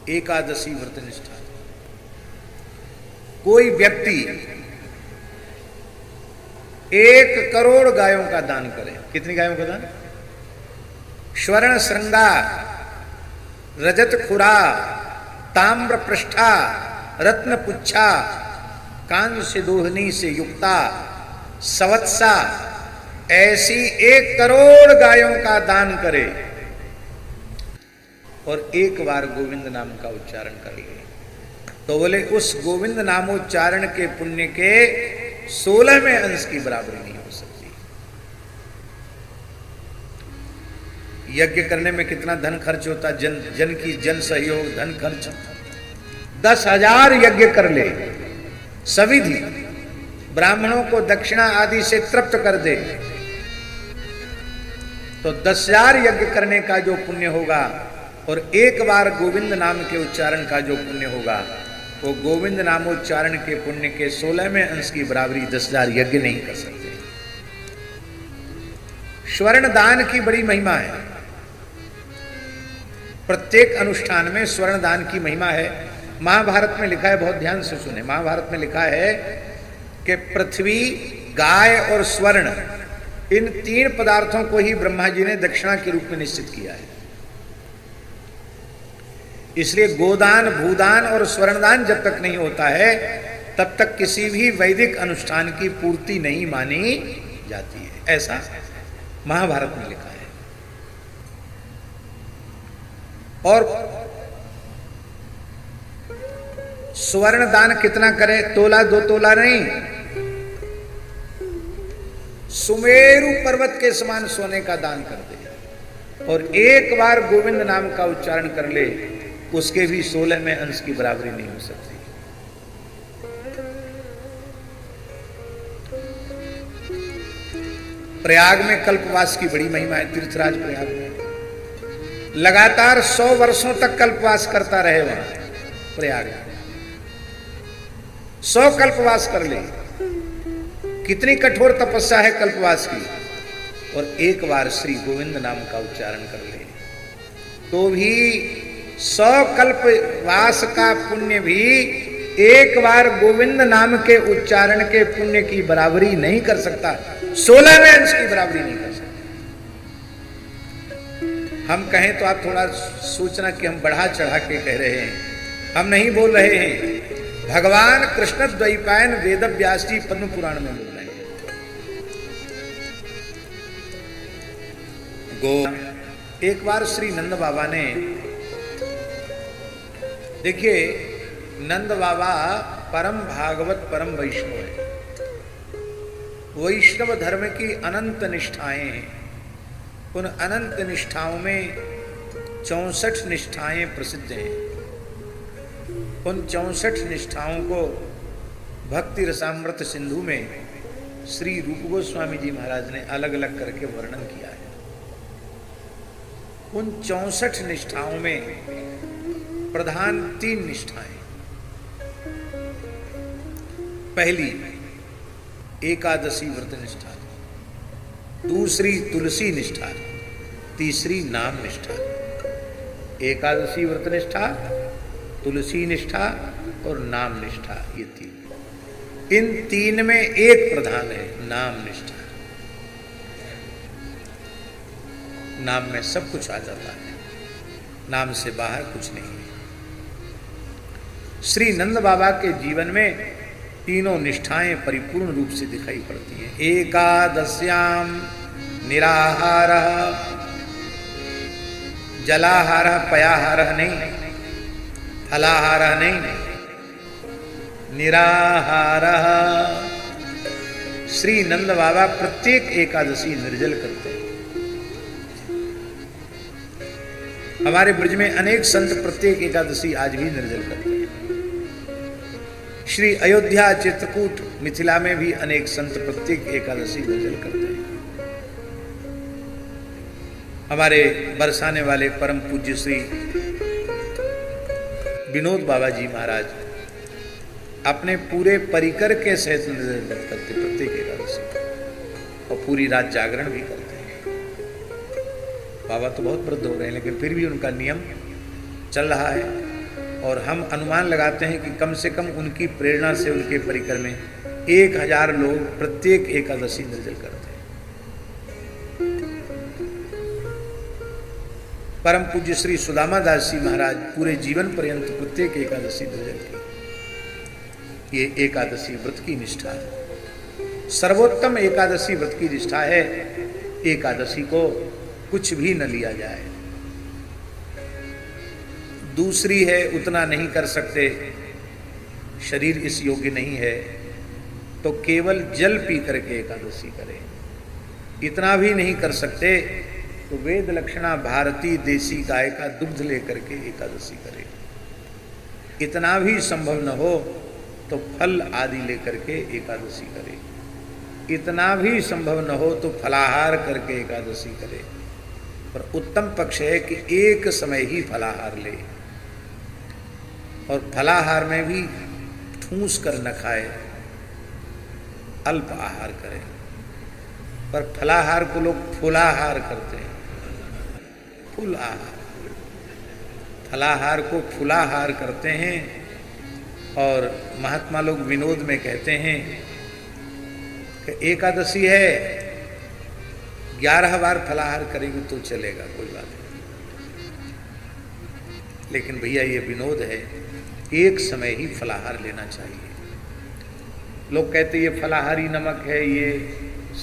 एकादशी व्रत निष्ठा। कोई व्यक्ति 1 करोड़ गायों का दान करे। कितनी गायों का दान? स्वर्ण श्रृंगा, रजत खुरा, ताम्र पृष्ठा, रत्न पुच्छा, कांस्य दोहनी से युक्ता, सवत्सा, ऐसी 1 करोड़ गायों का दान करे और एक बार गोविंद नाम का उच्चारण कर ले, तो बोले उस गोविंद नामोच्चारण के पुण्य के 16वें अंश की बराबरी नहीं हो सकती। यज्ञ करने में कितना धन खर्च होता, जन की जन सहयोग, धन खर्च। 10,000 यज्ञ कर ले, सविधि ब्राह्मणों को दक्षिणा आदि से तृप्त कर दे, तो 10,000 यज्ञ करने का जो पुण्य होगा और एक बार गोविंद नाम के उच्चारण का जो पुण्य होगा, वो गोविंद नामोच्चारण के पुण्य के 16वें अंश की बराबरी 10,000 यज्ञ नहीं कर सकते। स्वर्ण दान की बड़ी महिमा है। प्रत्येक अनुष्ठान में स्वर्ण दान की महिमा है। महाभारत में लिखा है, बहुत ध्यान से सुने, महाभारत में लिखा है कि पृथ्वी, गाय और स्वर्ण, इन 3 पदार्थों को ही ब्रह्मा जी ने दक्षिणा के रूप में निश्चित किया है। इसलिए गोदान, भूदान और स्वर्णदान जब तक नहीं होता है तब तक किसी भी वैदिक अनुष्ठान की पूर्ति नहीं मानी जाती है, ऐसा महाभारत में लिखा है। और स्वर्ण दान कितना करे? तोला 2 तोला नहीं, सुमेरु पर्वत के समान सोने का दान कर दे और एक बार गोविंद नाम का उच्चारण कर ले, उसके भी 16वें अंश की बराबरी नहीं हो सकती। प्रयाग में कल्पवास की बड़ी महिमा है। तीर्थराज प्रयाग में लगातार 100 वर्षों तक कल्पवास करता रहे। वहां प्रयाग में 100 कल्पवास कर ले, कितनी कठोर तपस्या है कल्पवास की, और एक बार श्री गोविंद नाम का उच्चारण कर ले तो भी 100 कल्पवास का पुण्य भी एक बार गोविंद नाम के उच्चारण के पुण्य की बराबरी नहीं कर सकता, 16वें अंश की बराबरी नहीं कर सकता। हम कहें तो आप थोड़ा सोचना कि हम बढ़ा चढ़ा के कह रहे हैं, हम नहीं बोल रहे हैं। भगवान कृष्ण द्वैपायन वेद व्यास जी पद्म पुराण में बोल रहे हैं। एक बार श्री नंद बाबा ने, देखिए नंद बाबा परम भागवत परम वैष्णव है। वैष्णव धर्म की अनंत निष्ठाएं हैं। उन अनंत निष्ठाओं में 64 निष्ठाएं प्रसिद्ध हैं। उन 64 निष्ठाओं को भक्ति रसामृत सिंधु में श्री रूप गोस्वामी जी महाराज ने अलग अलग करके वर्णन किया है। उन 64 निष्ठाओं में प्रधान 3 निष्ठाएं। पहली एकादशी व्रत निष्ठा, दूसरी तुलसी निष्ठा, तीसरी नाम निष्ठा। एकादशी व्रत निष्ठा, तुलसी निष्ठा और नाम निष्ठा, ये 3। इन 3 में एक प्रधान है, नाम निष्ठा। नाम में सब कुछ आ जाता है, नाम से बाहर कुछ नहीं है। श्री नंद बाबा के जीवन में तीनों निष्ठाएं परिपूर्ण रूप से दिखाई पड़ती हैं। एकादश्याम निराहार, जलाहार, पयाहार नहीं, फलाहार नहीं, निराहार। श्री नंद बाबा प्रत्येक एकादशी निर्जल करते हैं। हमारे ब्रज में अनेक संत प्रत्येक एकादशी आज भी निर्जल करते हैं। श्री अयोध्या, चित्रकूट, मिथिला में भी अनेक संत प्रत्येक एकादशी निर्जल करते हैं। हमारे बरसाने वाले परम पूज्य श्री विनोद बाबा जी महाराज अपने पूरे परिकर के सहित निर्जल करते प्रत्येक एकादशी, और पूरी रात जागरण भी करते हैं। बाबा तो बहुत वृद्ध हो गए हैं, लेकिन फिर भी उनका नियम चल रहा है। और हम अनुमान लगाते हैं कि कम से कम उनकी प्रेरणा से उनके परिकर में 1000 लोग प्रत्येक एकादशी निर्जल करते हैं। परम पूज्य श्री सुदामा दास जी महाराज पूरे जीवन पर्यंत प्रत्येक एकादशी निर्जल की। ये एकादशी व्रत की निष्ठा है, सर्वोत्तम एकादशी व्रत की निष्ठा है। एकादशी को कुछ भी न लिया जाए। दूसरी है उतना नहीं कर सकते, शरीर इस योग्य नहीं है, तो केवल जल पी करके एकादशी करें। इतना भी नहीं कर सकते तो वेद लक्षणा भारतीय देसी गाय का दुग्ध लेकर के एकादशी करें। इतना भी संभव न हो तो फल आदि लेकर के एकादशी करें। इतना भी संभव न हो तो फलाहार करके एकादशी करें। पर उत्तम पक्ष है कि एक समय ही फलाहार ले, और फलाहार में भी ठूंस कर न खाए, अल्प आहार करें। पर फलाहार को लोग फुलाहार करते हैं, फुल आहार, फलाहार को फुलाहार करते हैं। और महात्मा लोग विनोद में कहते हैं कि एकादशी है, 11 बार फलाहार करेंगे तो चलेगा, कोई बात नहीं। लेकिन भैया ये विनोद है, एक समय ही फलाहार लेना चाहिए। लोग कहते हैं ये फलाहारी नमक है, ये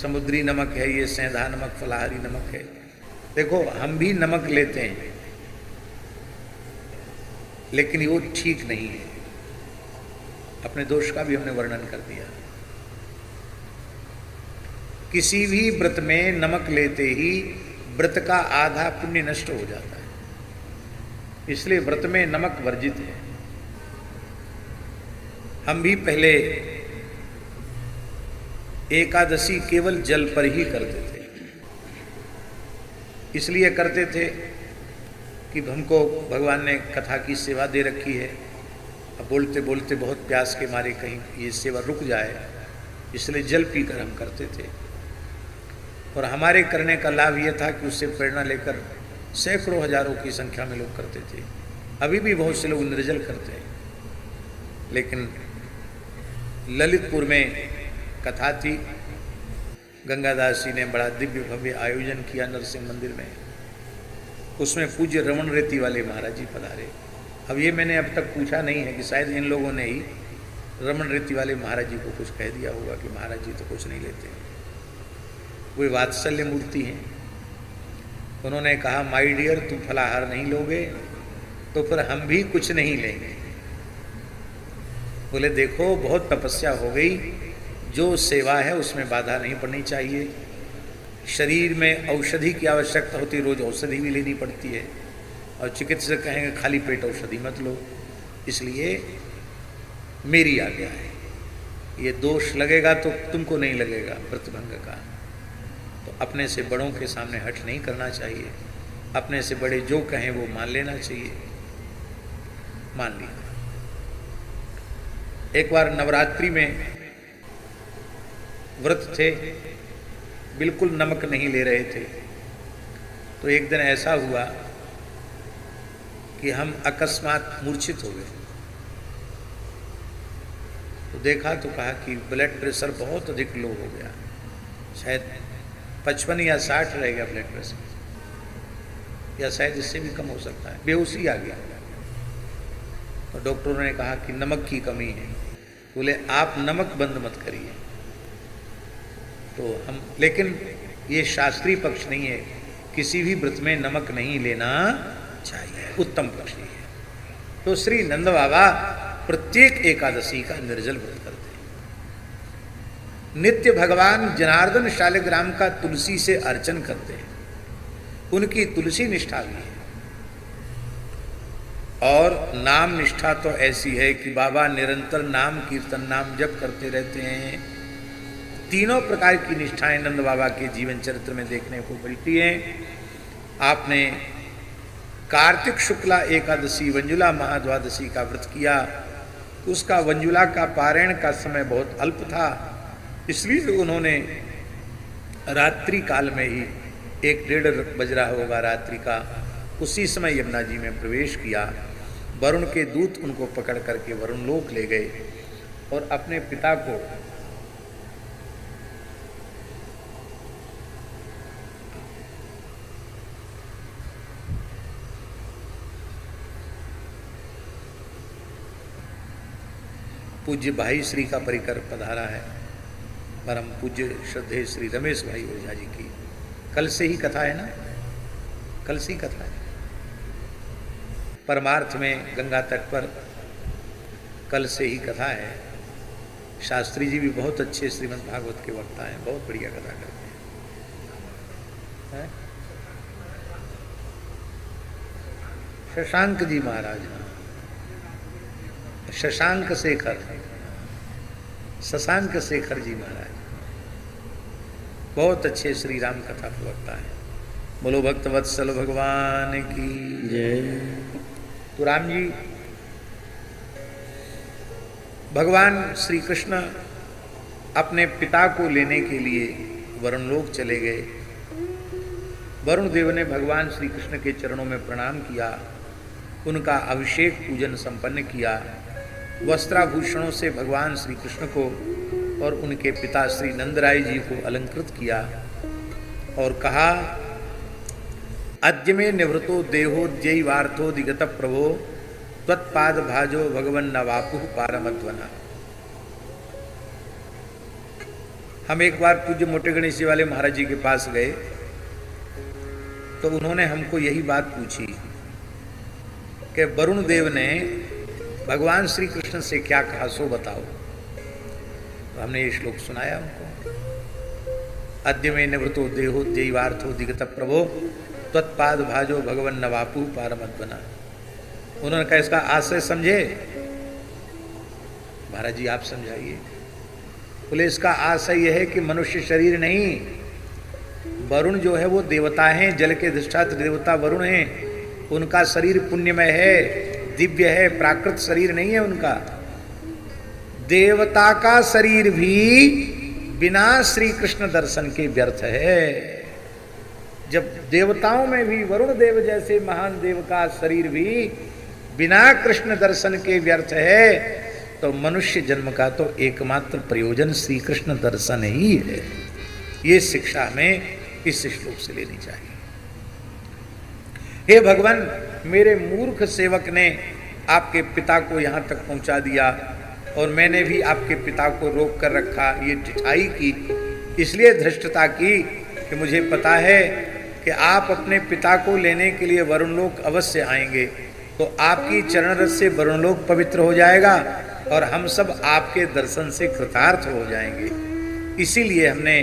समुद्री नमक है, ये सेंधा नमक फलाहारी नमक है। देखो हम भी नमक लेते हैं, लेकिन वो ठीक नहीं है। अपने दोष का भी हमने वर्णन कर दिया। किसी भी व्रत में नमक लेते ही व्रत का आधा पुण्य नष्ट हो जाता है, इसलिए व्रत में नमक वर्जित है। हम भी पहले एकादशी केवल जल पर ही करते थे। इसलिए करते थे कि हमको भगवान ने कथा की सेवा दे रखी है। अब बोलते बोलते बहुत प्यास के मारे कहीं ये सेवा रुक जाए, इसलिए जल पीकर हम करते थे। और हमारे करने का लाभ ये था कि उससे प्रेरणा लेकर सैकड़ों हजारों की संख्या में लोग करते थे। अभी भी बहुत से लोग निर्जल करते हैं। लेकिन ललितपुर में कथा थी, गंगादास जी ने बड़ा दिव्य भव्य आयोजन किया नरसिंह मंदिर में। उसमें पूज्य रमन रेती वाले महाराज जी पधारे। अब ये मैंने अब तक पूछा नहीं है कि शायद इन लोगों ने ही रमन रेती वाले महाराज जी को कुछ कह दिया होगा कि महाराज जी तो कुछ नहीं लेते। वे वात्सल्य मूर्ति हैं। उन्होंने कहा माय डियर, तुम फलाहार नहीं लोगे तो फिर हम भी कुछ नहीं लेंगे। बोले देखो बहुत तपस्या हो गई, जो सेवा है उसमें बाधा नहीं पड़नी चाहिए। शरीर में औषधि की आवश्यकता होती है, रोज औषधि भी लेनी पड़ती है, और चिकित्सक कहेंगे खाली पेट औषधि मत लो। इसलिए मेरी आज्ञा है, ये दोष लगेगा तो तुमको नहीं लगेगा व्रतभंग का। तो अपने से बड़ों के सामने हठ नहीं करना चाहिए। अपने से बड़े जो कहें वो मान लेना चाहिए। मान लिया। एक बार नवरात्रि में व्रत थे, बिल्कुल नमक नहीं ले रहे थे। तो एक दिन ऐसा हुआ कि हम अकस्मात मूर्छित हो गए। तो देखा तो कहा कि ब्लड प्रेशर बहुत अधिक लो हो गया, शायद 55 या 60 रह गया ब्लड प्रेशर, या शायद इससे भी कम हो सकता है। बेहोशी आ गया। तो डॉक्टरों ने कहा कि नमक की कमी है। बोले आप नमक बंद मत करिए। तो हम, लेकिन ये शास्त्रीय पक्ष नहीं है, किसी भी व्रत में नमक नहीं लेना चाहिए, उत्तम पक्ष नहीं है। तो श्री नंद बाबा प्रत्येक एकादशी का निर्जल व्रत करते हैं। नित्य भगवान जनार्दन शालिग्राम का तुलसी से अर्चन करते हैं। उनकी तुलसी निष्ठा भी है। और नाम निष्ठा तो ऐसी है कि बाबा निरंतर नाम कीर्तन नाम जप करते रहते हैं। तीनों प्रकार की निष्ठाएं नंद बाबा के जीवन चरित्र में देखने को मिलती हैं। आपने कार्तिक शुक्ला एकादशी वंजुला महाद्वादशी का व्रत किया। उसका वंजुला का पारायण का समय बहुत अल्प था, इसलिए उन्होंने रात्रि काल में ही 1-1.5 बज रहा होगा रात्रि का, उसी समय यमुना जी में प्रवेश किया। वरुण के दूत उनको पकड़ करके वरुण लोक ले गए और अपने पिता को पूज्य भाई श्री का परिकर पधारा है, परम पूज्य श्रद्धेय श्री रमेश भाई ओझा जी की। कल से ही कथा है ना, कल से ही कथा है। परमार्थ में गंगा तट पर कल से ही कथा है। शास्त्री जी भी बहुत अच्छे श्रीमद् भागवत के वक्ता हैं, बहुत बढ़िया कथा करते हैं। शशांक जी महाराज, शशांक शेखर, शशांक शेखर जी महाराज बहुत अच्छे श्री राम कथा प्रवक्ता है। बोलो भक्त वत्सल भगवान की जय। तो राम जी, भगवान श्री कृष्ण अपने पिता को लेने के लिए वरुण लोक चले गए। वरुण देव ने भगवान श्री कृष्ण के चरणों में प्रणाम किया, उनका अभिषेक पूजन संपन्न किया, वस्त्राभूषणों से भगवान श्री कृष्ण को और उनके पिता श्री नंदराय जी को अलंकृत किया और कहा, अद्य में निवृतो देहोद्यैवार्थो दिगत प्रभो त्वत्पाद भाजो भगवन नवापु पारमत्वना। हम एक बार पूज्य मोटे गणेश जी वाले महाराज जी के पास गए तो उन्होंने हमको यही बात पूछी कि वरुण देव ने भगवान श्री कृष्ण से क्या कहा, सो बताओ। तो हमने ये श्लोक सुनाया उनको, अद्य में निवृतो देहो दैवार्थो दिगत प्रभो त्वत्पाद भाजो भगवन नवापु पारमत्वना। उन्होंने कहा, इसका आशय समझे? महाराज जी आप समझाइए। बोले, इसका आशय यह है कि मनुष्य शरीर नहीं, वरुण जो है वो देवता हैं, जल के अधिष्ठात्र देवता वरुण हैं, उनका शरीर पुण्यमय है, दिव्य है, प्राकृत शरीर नहीं है उनका। देवता का शरीर भी बिना श्री कृष्ण दर्शन के व्यर्थ है। जब देवताओं में भी वरुण देव जैसे महान देव का शरीर भी बिना कृष्ण दर्शन के व्यर्थ है, तो मनुष्य जन्म का तो एकमात्र प्रयोजन श्री कृष्ण दर्शन ही है। ये शिक्षा हमें इस श्लोक से लेनी चाहिए। हे भगवान, मेरे मूर्ख सेवक ने आपके पिता को यहाँ तक पहुँचा दिया और मैंने भी आपके पिता को रोक कर रखा। ये ढिठाई की, इसलिए धृष्टता की कि मुझे पता है कि आप अपने पिता को लेने के लिए वरुणलोक अवश्य आएंगे, तो आपकी चरण रस से वरुणलोक पवित्र हो जाएगा और हम सब आपके दर्शन से कृतार्थ हो जाएंगे। इसीलिए हमने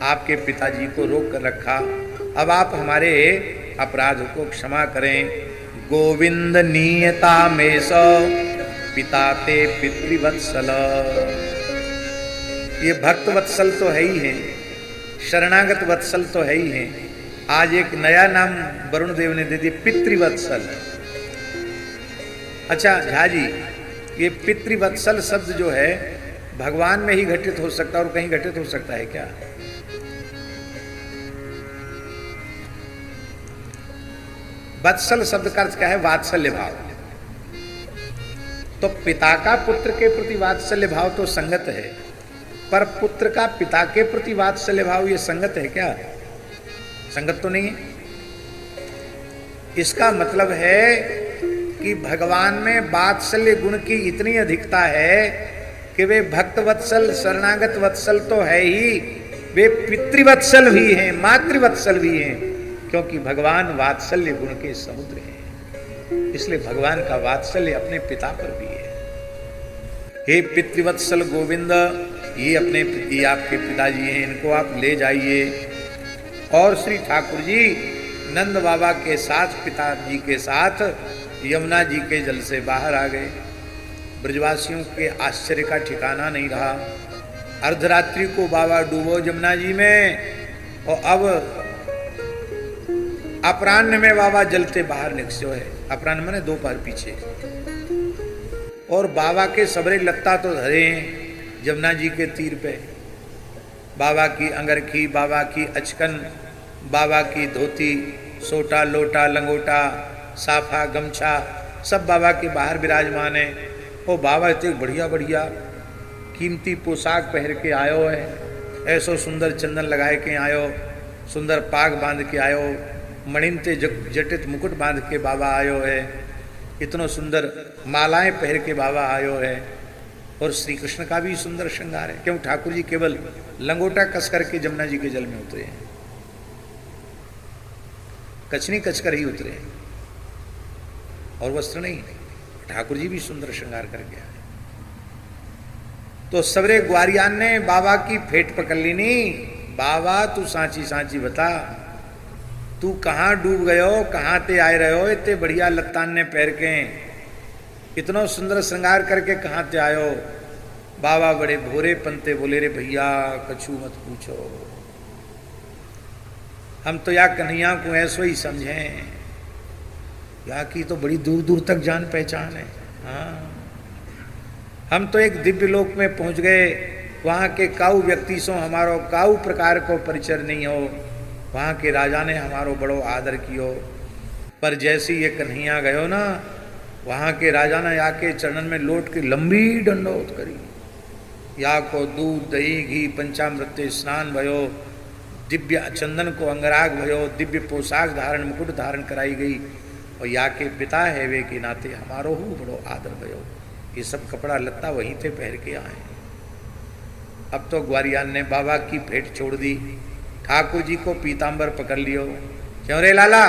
आपके पिताजी को रोक कर रखा। अब आप हमारे अपराध को क्षमा करें। गोविंद नियता में स पिता ते पितृवत्सल। ये भक्त वत्सल तो है ही है, शरणागत वत्सल तो है ही है। आज एक नया नाम वरुण देव ने दे दिया, पितृवत्सल। अच्छा झा जी, ये पितृवत्सल शब्द जो है भगवान में ही घटित हो सकता है और कहीं घटित हो सकता है क्या? वत्सल शब्द का अर्थ क्या है? वात्सल्य भाव। तो पिता का पुत्र के प्रति वात्सल्य भाव तो संगत है, पर पुत्र का पिता के प्रति वात्सल्य भाव ये संगत है क्या? संगत तो नहीं है। इसका मतलब है कि भगवान में वात्सल्य गुण की इतनी अधिकता है कि वे भक्त वत्सल, शरणागत वत्सल तो है ही, वे पितृवत्सल भी हैं, मातृवत्सल भी हैं, क्योंकि भगवान वात्सल्य गुण के समुद्र हैं। इसलिए भगवान का वात्सल्य अपने पिता पर भी है। हे पितृवत्सल गोविंद, ये आपके पिताजी हैं, इनको आप ले जाइए। और श्री ठाकुर जी नंद बाबा के साथ, पिताजी के साथ यमुना जी के जल से बाहर आ गए। ब्रजवासियों के आश्चर्य का ठिकाना नहीं रहा। अर्धरात्रि को बाबा डूबो यमुना जी में, और अब अपराह्न में बाबा जलते बाहर निकलो है। अपराह्न मैंने दोपहर पीछे, और बाबा के सबरे लगता तो धरे हैं यमुना जी के तीर पे। बाबा की अंगरखी, बाबा की अचकन, बाबा की धोती, सोटा, लोटा, लंगोटा, साफा, गमछा, सब बाबा के बाहर विराजमान है। वो बाबा इतने बढ़िया बढ़िया कीमती पोशाक पहन के आयो है, ऐसो सुंदर चंदन लगाए के आयो, सुंदर पाग बांध के आयो, मणिनते जटित मुकुट बांध के बाबा आयो है, इतनो सुंदर मालाएं पहन के बाबा आयो है। और श्री कृष्ण का भी सुंदर श्रृंगार है। क्यों? ठाकुर जी केवल लंगोटा कस करके जमुना जी के जल में उतरे हैं, कचनी कच कर ही उतरे हैं, और वस्त्र नहीं। ठाकुर जी भी सुंदर श्रृंगार करके आए। तो सवरे ग्वारियान ने बाबा की फेट पकड़ ली। नहीं बाबा तू सांची सांची बता, तू कहाँ डूब गयो, कहाँ ते आए रहो, इतने बढ़िया लत्तान ने पैर के, इतना सुंदर श्रृंगार करके कहाँ ते आयो। बाबा बड़े भोरे पंते बोले, रे भैया कछु मत पूछो, हम तो या कन्हैया को ऐसो ही समझें, या की तो बड़ी दूर दूर तक जान पहचान है। हाँ, हम तो एक दिव्य लोक में पहुंच गए, वहाँ के काऊ व्यक्ति सो हमारो काऊ प्रकार को परिचय नहीं हो, वहाँ के राजा ने हमारो बड़ो आदर कियो। पर जैसे ये कन्हैया गयो ना, वहाँ के राजा ने आके चरणन में लौट के लंबी दंडोत करी, या को दूध दही घी पंचामृत स्नान भयो, दिव्य चंदन को अंगराग भयो, दिव्य पोशाक धारण मुकुट धारण कराई गई, और या के पिता है वे के नाते हमारो हूँ बड़ो आदर भयो। ये सब कपड़ा लत्ता वहीं थे पहन के आए। अब तो ग्वारियान ने बाबा की भेंट छोड़ दी, ठाकुर जी को पीताम्बर पकड़ लियो। क्यों रे लाला,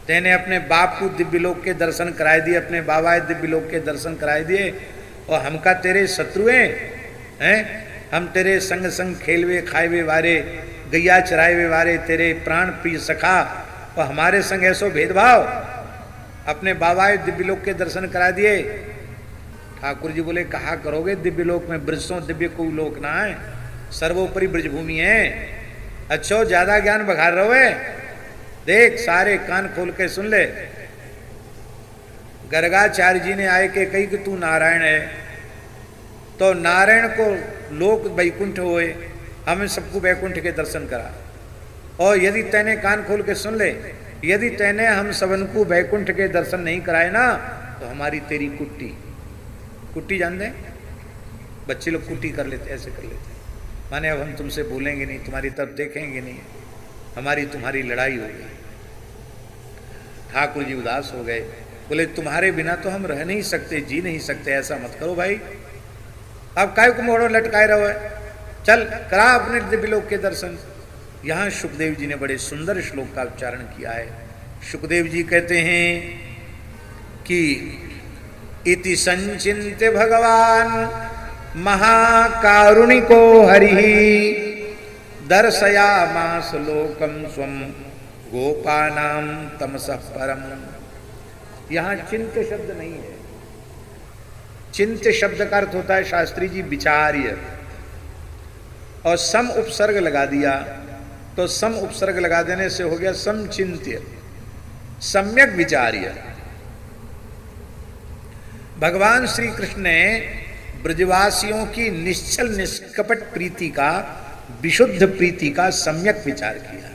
तेने अपने बाप को दिव्य लोक के दर्शन कराए दिए, अपने बाबा दिव्य लोक के दर्शन कराए दिए, और हमका तेरे शत्रु हैं? हम तेरे संग संग खेलवे खाएवे वारे, गैया चराएवे वारे, तेरे प्राण प्रिय सखा, और हमारे संग ऐसो भेदभाव, अपने बाबा दिव्य लोक के दर्शन करा दिए। ठाकुर जी बोले, कहा करोगे दिव्य लोक में, ब्रजसों दिव्य कोई लोक ना है, सर्वोपरि ब्रजभूमि है। अच्छो ज्यादा ज्ञान बघार रहो है, देख सारे कान खोल के सुन ले। गर्गाचार्य जी ने आए के कही कि तू नारायण है, तो नारायण को लोक वैकुंठ होए, हमें सबको वैकुंठ के दर्शन करा। और यदि तैने कान खोल के सुन ले, यदि तैने हम सबन को वैकुंठ के दर्शन नहीं कराए ना, तो हमारी तेरी कुट्टी, कुट्टी जान दे, बच्चे लोग कुट्टी कर लेते, ऐसे कर लेते, माने अब हम तुमसे बोलेंगे नहीं, तुम्हारी तरफ देखेंगे नहीं, हमारी तुम्हारी लड़ाई हो गई। ठाकुर जी उदास हो गए, बोले तुम्हारे बिना तो हम रह नहीं सकते, जी नहीं सकते, ऐसा मत करो भाई, अब काय को मोड़ो लटकाए रहो है, चल करा अपने दिव्य लोक के दर्शन। यहाँ सुखदेव जी ने बड़े सुंदर श्लोक का उच्चारण किया है। सुखदेव जी कहते हैं कि इति संचिन्त्य भगवान महाकारुणिको हरिः दर्शयामास लोकम स्वम गोपानां तमसः परम। यहाँ चिंत्य शब्द नहीं है, चिंत्य शब्द का अर्थ होता है शास्त्री जी विचार्य, और सम उपसर्ग लगा दिया, तो सम उपसर्ग लगा देने से हो गया समचिंत्य, सम्यक विचार्य। भगवान श्री कृष्ण ने ब्रजवासियों की निश्चल निष्कपट प्रीति का, विशुद्ध प्रीति का सम्यक विचार किया।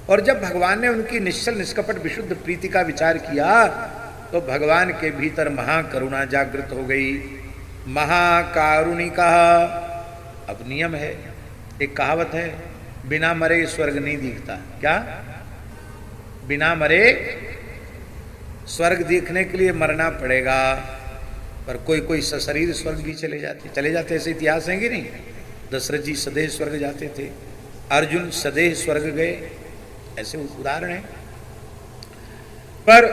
और जब भगवान ने उनकी निश्चल निष्कपट विशुद्ध प्रीति का विचार किया, तो भगवान के भीतर महाकरुणा जागृत हो गई। महाकारुणिका, अब नियम है, एक कहावत है, बिना मरे स्वर्ग नहीं दिखता। क्या? बिना मरे स्वर्ग देखने के लिए मरना पड़ेगा, पर कोई कोई सशरीर स्वर्ग भी चले जाते, ऐसे इतिहास हैं कि नहीं? दशरथ जी सदैह स्वर्ग जाते थे, अर्जुन सदैह स्वर्ग गए, ऐसे उदाहरण है। पर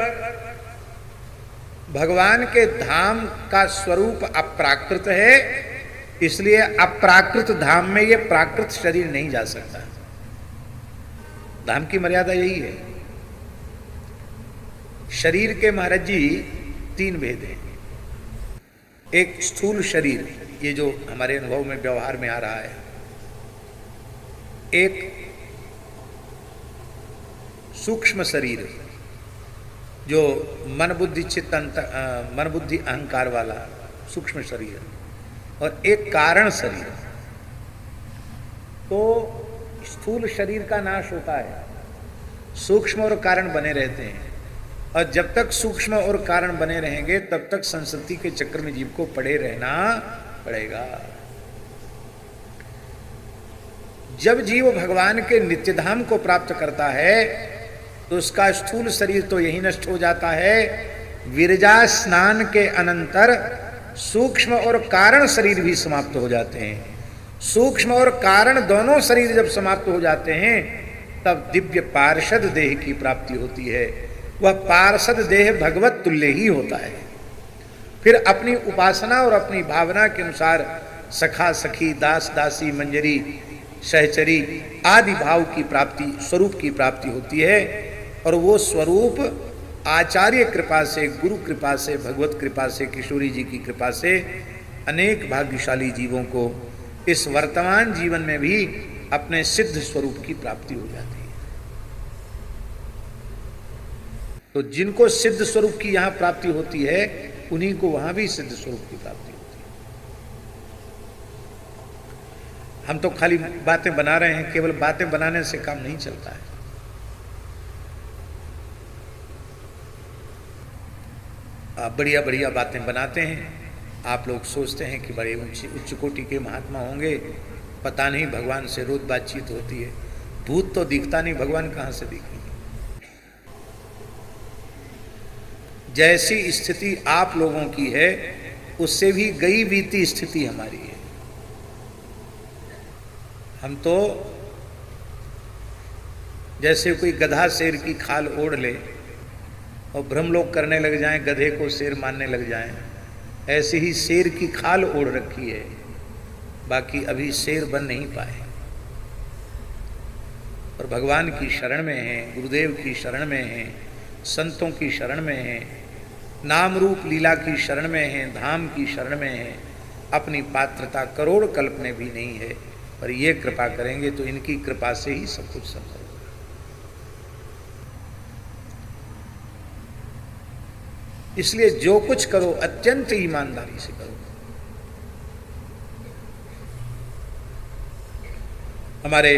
भगवान के धाम का स्वरूप अप्राकृत है, इसलिए अप्राकृत धाम में ये प्राकृत शरीर नहीं जा सकता। धाम की मर्यादा यही है। शरीर के महाराज जी तीन भेद हैं। एक स्थूल शरीर, ये जो हमारे अनुभव में व्यवहार में आ रहा है, एक सूक्ष्म शरीर जो मन बुद्धि चित्त मन बुद्धि अहंकार वाला सूक्ष्म शरीर, और एक कारण शरीर। तो स्थूल शरीर का नाश होता है, सूक्ष्म और कारण बने रहते हैं, और जब तक सूक्ष्म और कारण बने रहेंगे तब तक संस्कृति के चक्र में जीव को पड़े रहना पड़ेगा। जब जीव भगवान के नित्यधाम को प्राप्त करता है तो उसका स्थूल शरीर तो यही नष्ट हो जाता है, विरजा स्नान के अनंतर सूक्ष्म और कारण शरीर भी समाप्त हो जाते हैं। सूक्ष्म और कारण दोनों शरीर जब समाप्त हो जाते हैं तब दिव्य पार्षद देह की प्राप्ति होती है। वह पार्षद देह भगवत तुल्य ही होता है। फिर अपनी उपासना और अपनी भावना के अनुसार सखा सखी, दास दासी, मंजरी, सहचरी आदि भाव की प्राप्ति, स्वरूप की प्राप्ति होती है। और वो स्वरूप आचार्य कृपा से, गुरु कृपा से, भगवत कृपा से, किशोरी जी की कृपा से अनेक भाग्यशाली जीवों को इस वर्तमान जीवन में भी अपने सिद्ध स्वरूप की प्राप्ति हो जाती है। तो जिनको सिद्ध स्वरूप की यहां प्राप्ति होती है उन्हीं को वहां भी सिद्ध स्वरूप की प्राप्ति होती है। हम तो खाली बातें बना रहे हैं, केवल बातें बनाने से काम नहीं चलता है। आप बढ़िया बढ़िया बातें बनाते हैं, आप लोग सोचते हैं कि बड़े उच्च कोटि के महात्मा होंगे, पता नहीं भगवान से रोज बातचीत होती है। भूत तो दिखता नहीं, भगवान कहां से दिखेंगे। जैसी स्थिति आप लोगों की है उससे भी गई बीती स्थिति हमारी है। हम तो जैसे कोई गधा शेर की खाल ओढ़ ले और भ्रमलोक करने लग जाएं, गधे को शेर मानने लग जाएं, ऐसे ही शेर की खाल ओढ़ रखी है, बाकी अभी शेर बन नहीं पाए। और भगवान की शरण में हैं, गुरुदेव की शरण में हैं, संतों की शरण में हैं, नाम रूप लीला की शरण में हैं, धाम की शरण में हैं। अपनी पात्रता करोड़ कल्प में भी नहीं है, पर ये कृपा करेंगे तो इनकी कृपा से ही सब कुछ संभव है। इसलिए जो कुछ करो अत्यंत ईमानदारी से करो। हमारे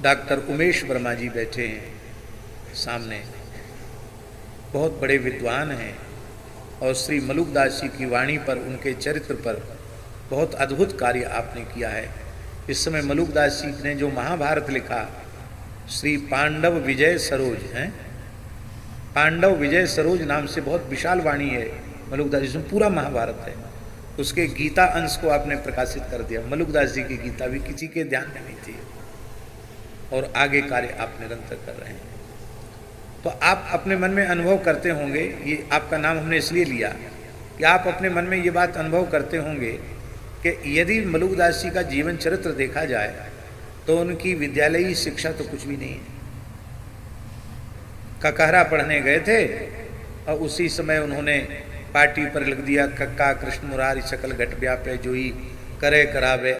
डॉक्टर उमेश वर्मा जी बैठे हैं सामने, बहुत बड़े विद्वान हैं और श्री मलुकदास जी की वाणी पर, उनके चरित्र पर बहुत अद्भुत कार्य आपने किया है। इस समय मलुकदास जी ने जो महाभारत लिखा, श्री पांडव विजय सरोज हैं, पांडव विजय सरोज नाम से बहुत विशाल वाणी है मलुकदास जी, जिसमें पूरा महाभारत है। उसके गीता अंश को आपने प्रकाशित कर दिया। मलुकदास जी की गीता भी किसी के ध्यान में नहीं थी और आगे कार्य आप निरंतर कर रहे हैं। तो आप अपने मन में अनुभव करते होंगे, ये आपका नाम हमने इसलिए लिया कि आप अपने मन में ये बात अनुभव करते होंगे कि यदि मलुकदास जी का जीवन चरित्र देखा जाए तो उनकी विद्यालयी शिक्षा तो कुछ भी नहीं है। ककहरा पढ़ने गए थे और उसी समय उन्होंने पार्टी पर लिख दिया, कक्का कृष्ण मुरारी सकल घट व्यापे जोई करे करावे